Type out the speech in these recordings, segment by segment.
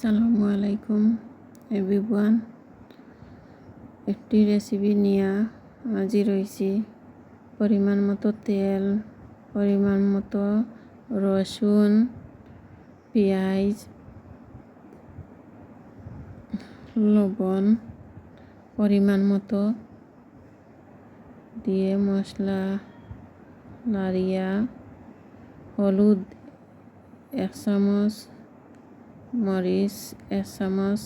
আসসালামু আলাইকুম এভরিওয়ান। একটি রেসিপি নিয়ে হাজির হয়েছি। পরিমাণ মতো তেল, পরিমাণ মতো রসুন, পেঁয়াজ, লবণ পরিমাণ মতো দিয়ে মশলা নাড়িয়া, হলুদ 1 চামচ, মরিচ 1 চামচ,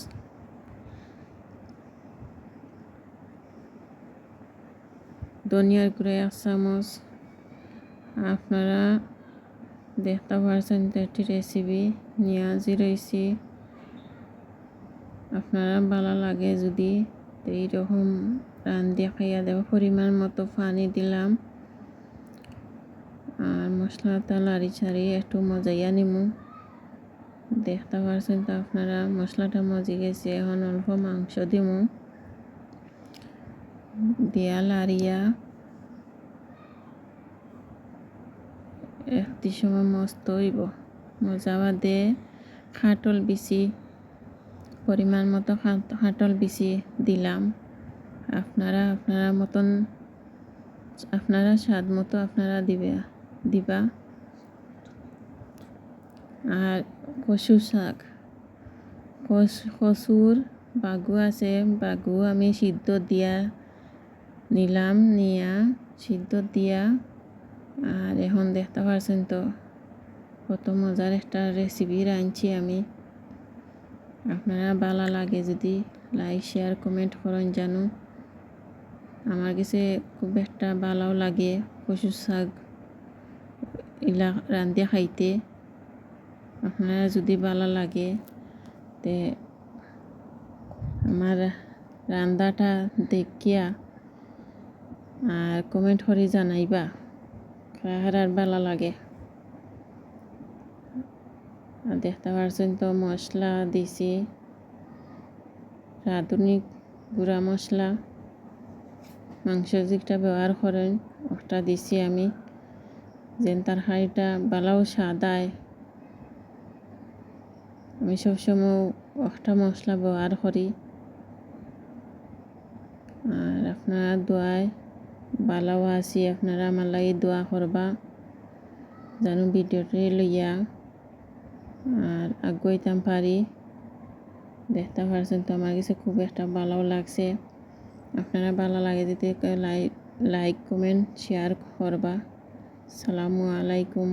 ধনিয়ার গুঁড়া 1 চামচ। আপনারা দেখতে পাচ্ছেন একটি রেসিপি নিয়ে হাজির হয়েছি। আপনারা ভালো লাগে যদি এইরকম রান্ধিয়া খাইয়া দেব। পরিমাণ মতো পানি দিলাম আর মশলাটা লাড়ি ছাড়ি একটু মজাইয়া নিমু। দেখতে পাচ্ছেন তো আপনারা মশলাটা মজে গেছে। এখন অল্প মাংস দিমু, দিয়া লাড়িয়া একটি সময় মস্ত হইব। মজা বাদে খাটল বিচি, পরিমাণ মতো খাটল বিচি দিলাম। আপনারা স্বাদ মতো আপনারা দিবা। আর কচুর বাগু আছে, বাগু আমি সিদ্ধ দিয়া নিলাম, সিদ্ধ দিয়া। আর এখন দেখতে পাচ্ছেন তো কত মজার একটা রেসিপি রাঁধছি আমি। আপনারা ভালো লাগে যদি লাইক, শেয়ার, কমেন্ট করেন জানো। আমার কাছে খুব একটা ভালো লাগে কচুর শাক এলা রান্ধিয়া খাইতে। আপনারা যদি ভালো লাগে তে আমার রান্নাটা দেখিয়া আর কমেন্ট করে জানাইবা কার আর ভালো লাগে। আর দেখতে পাচ্ছেন তো মশলা দিছি, রাঁধুনি গুঁড়া মশলা, মাংস যেটা ব্যবহার করেন ওটা দিছি আমি, যেন তরকারিটা ভালো স্বাদ হয়। আমি সবসময় একটা মশলা ব্যবহার করি। আর আপনারা দোয়ায় ভালো আছি, আপনারা আমার লাগে দোয়া করবা যেন ভিডিওটি লইয়া আর আগাইতাম পারি। দেখতে পাচ্ছেন তো আমার কাছে খুব একটা ভালো লাগছে। আপনারা ভালো লাগে দিতে লাইক, কমেন্ট, শেয়ার করবা। আসসালামু আলাইকুম।